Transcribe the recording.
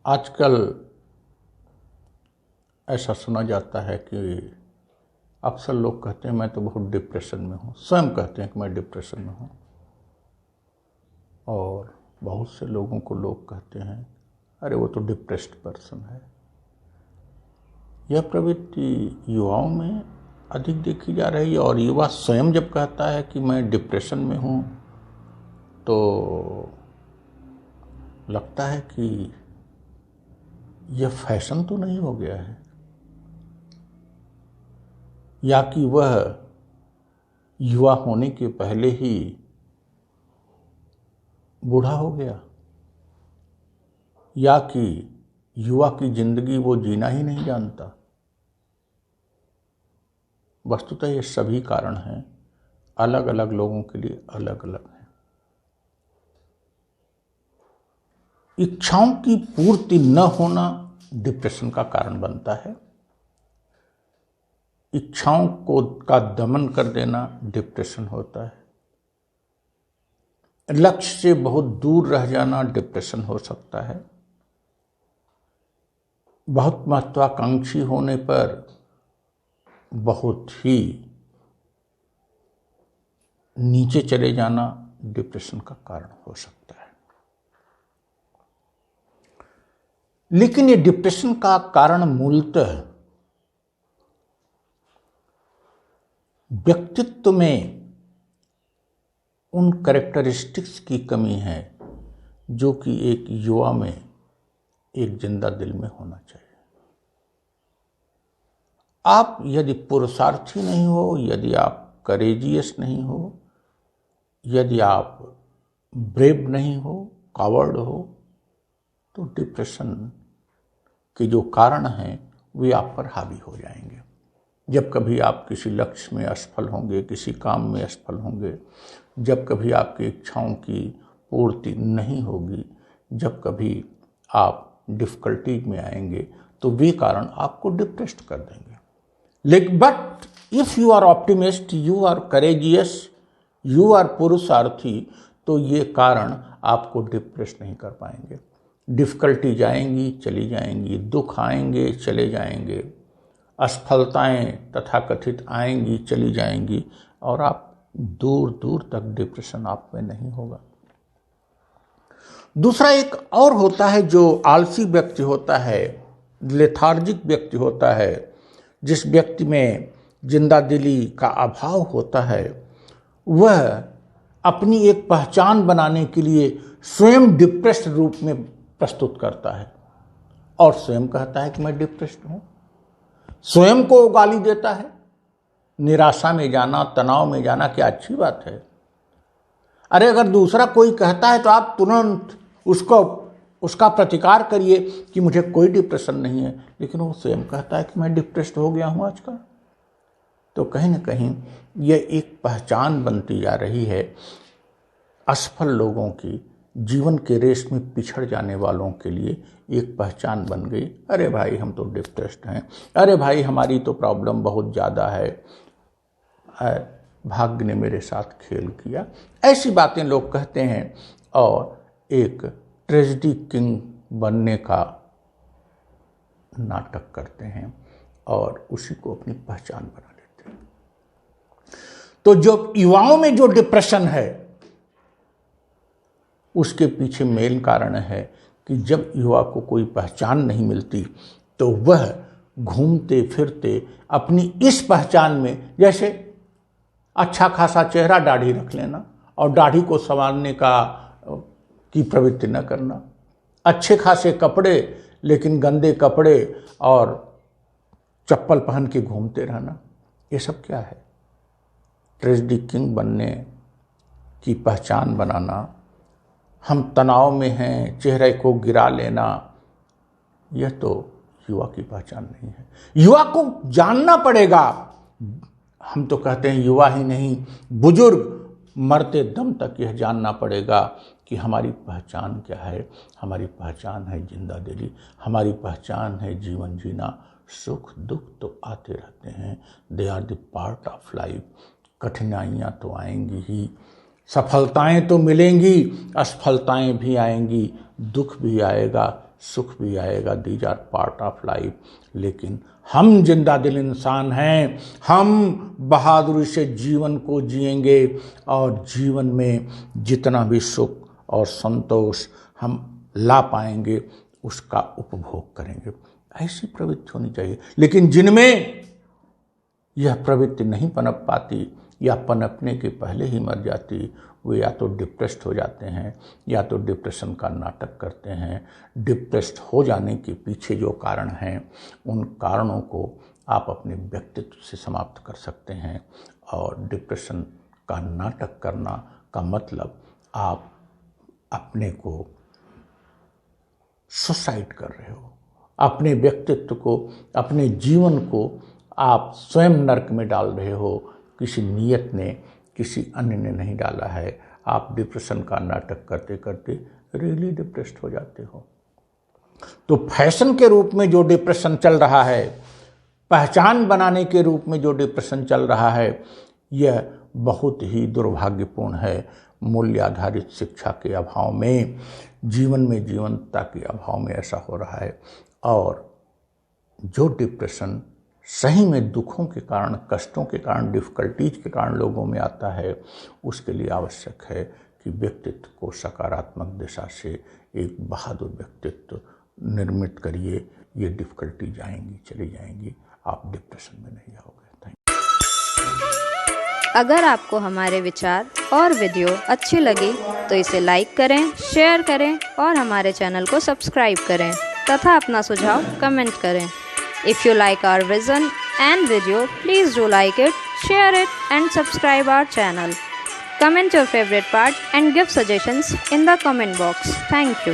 आजकल ऐसा सुना जाता है कि अक्सर लोग कहते हैं मैं तो बहुत डिप्रेशन में हूँ, स्वयं कहते हैं कि मैं डिप्रेशन में हूँ। और बहुत से लोगों को लोग कहते हैं अरे वो तो डिप्रेस्ड पर्सन है। यह प्रवृत्ति युवाओं में अधिक देखी जा रही है और युवा स्वयं जब कहता है कि मैं डिप्रेशन में हूँ तो लगता है कि यह फैशन तो नहीं हो गया है या कि वह युवा होने के पहले ही बूढ़ा हो गया या कि युवा की जिंदगी वो जीना ही नहीं जानता। वस्तुतः ये सभी कारण हैं, अलग अलग लोगों के लिए अलग अलग हैं। इच्छाओं की पूर्ति न होना डिप्रेशन का कारण बनता है। इच्छाओं का दमन कर देना डिप्रेशन होता है। लक्ष्य से बहुत दूर रह जाना डिप्रेशन हो सकता है। बहुत महत्वाकांक्षी होने पर बहुत ही नीचे चले जाना डिप्रेशन का कारण हो सकता है। लेकिन ये डिप्रेशन का कारण मूलतः व्यक्तित्व में उन कैरेक्टरिस्टिक्स की कमी है जो कि एक युवा में एक जिंदा दिल में होना चाहिए। आप यदि पुरुषार्थी नहीं हो, यदि आप करेजियस नहीं हो, यदि आप ब्रेव नहीं हो, कावर्ड हो, तो डिप्रेशन के जो कारण हैं वे आप पर हावी हो जाएंगे। जब कभी आप किसी लक्ष्य में असफल होंगे, किसी काम में असफल होंगे, जब कभी आपकी इच्छाओं की पूर्ति नहीं होगी, जब कभी आप डिफ़िकल्टीज में आएंगे तो वे कारण आपको डिप्रेस्ड कर देंगे। लेकिन but if you are optimist, you are courageous, you are पुरुषार्थी, तो ये कारण आपको डिप्रेस नहीं कर पाएंगे। डिफ़िकल्टीज आएंगी, चली जाएंगी, दुख आएंगे, चले जाएंगे, असफलताएं तथाकथित आएंगी, चली जाएंगी और आप दूर दूर तक डिप्रेशन आप में नहीं होगा। दूसरा एक और होता है जो आलसी व्यक्ति होता है, लेथार्जिक व्यक्ति होता है, जिस व्यक्ति में जिंदा दिली का अभाव होता है, वह अपनी एक पहचान बनाने के लिए स्वयं डिप्रेस्ड रूप में प्रस्तुत करता है और स्वयं कहता है कि मैं डिप्रेस्ड हूँ। स्वयं को गाली देता है। निराशा में जाना, तनाव में जाना क्या अच्छी बात है? अरे अगर दूसरा कोई कहता है तो आप तुरंत उसका प्रतिकार करिए कि मुझे कोई डिप्रेशन नहीं है, लेकिन वो स्वयं कहता है कि मैं डिप्रेस्ड हो गया हूँ आजकल। तो कहीं ना कहीं यह एक पहचान बनती जा रही है असफल लोगों की, जीवन के रेस में पिछड़ जाने वालों के लिए एक पहचान बन गई। अरे भाई हम तो डिप्रेस्ड हैं, अरे भाई हमारी तो प्रॉब्लम बहुत ज़्यादा है, भाग्य ने मेरे साथ खेल किया, ऐसी बातें लोग कहते हैं और एक ट्रेजेडी किंग बनने का नाटक करते हैं और उसी को अपनी पहचान बना लेते हैं। तो जो युवाओं में जो डिप्रेशन है उसके पीछे मेन कारण है कि जब युवा को कोई पहचान नहीं मिलती तो वह घूमते फिरते अपनी इस पहचान में, जैसे अच्छा खासा चेहरा, दाढ़ी रख लेना और दाढ़ी को संवारने की प्रवृत्ति न करना, अच्छे खासे कपड़े लेकिन गंदे कपड़े और चप्पल पहन के घूमते रहना, ये सब क्या है? ट्रेजेडी किंग बनने की पहचान बनाना, हम तनाव में हैं, चेहरे को गिरा लेना, यह तो युवा की पहचान नहीं है। युवा को जानना पड़ेगा। हम तो कहते हैं युवा ही नहीं, बुजुर्ग मरते दम तक यह जानना पड़ेगा कि हमारी पहचान क्या है। हमारी पहचान है जिंदा दिली, हमारी पहचान है जीवन जीना। सुख दुख तो आते रहते हैं, they are the part of life. कठिनाइयाँ तो आएंगी ही, सफलताएं तो मिलेंगी, असफलताएं भी आएंगी, दुख भी आएगा, सुख भी आएगा, these are part of life. लेकिन हम जिंदा दिल इंसान हैं, हम बहादुरी से जीवन को जिएंगे और जीवन में जितना भी सुख और संतोष हम ला पाएंगे उसका उपभोग करेंगे। ऐसी प्रवृत्ति होनी चाहिए। लेकिन जिनमें यह प्रवृत्ति नहीं पनप पाती या पनपने के पहले ही मर जाती, वे या तो डिप्रेस्ड हो जाते हैं या तो डिप्रेशन का नाटक करते हैं। डिप्रेस्ड हो जाने के पीछे जो कारण हैं उन कारणों को आप अपने व्यक्तित्व से समाप्त कर सकते हैं। और डिप्रेशन का नाटक करना का मतलब आप अपने को सुसाइड कर रहे हो, अपने व्यक्तित्व को, अपने जीवन को आप स्वयं नर्क में डाल रहे हो। किसी नियत ने, किसी अन्य ने नहीं डाला है। आप डिप्रेशन का नाटक करते करते रियली डिप्रेस्ड हो जाते हो। तो फैशन के रूप में जो डिप्रेशन चल रहा है, पहचान बनाने के रूप में जो डिप्रेशन चल रहा है, यह बहुत ही दुर्भाग्यपूर्ण है। मूल्य आधारित शिक्षा के अभाव में, जीवन में जीवंतता के अभाव में ऐसा हो रहा है। और जो डिप्रेशन सही में दुखों के कारण, कष्टों के कारण, डिफ़िकल्टीज के कारण लोगों में आता है, उसके लिए आवश्यक है कि व्यक्तित्व को सकारात्मक दिशा से एक बहादुर व्यक्तित्व निर्मित करिए। ये डिफ़िकल्टीज आएंगी, चली जाएंगी, आप डिप्रेशन में नहीं आओगे। Thank you. अगर आपको हमारे विचार और वीडियो अच्छी लगी तो इसे लाइक करें, शेयर करें और हमारे चैनल को सब्सक्राइब करें तथा अपना सुझाव कमेंट करें। If you like our vision and video, please do like it, share it and subscribe our channel. Comment your favorite part and give suggestions in the comment box. Thank you.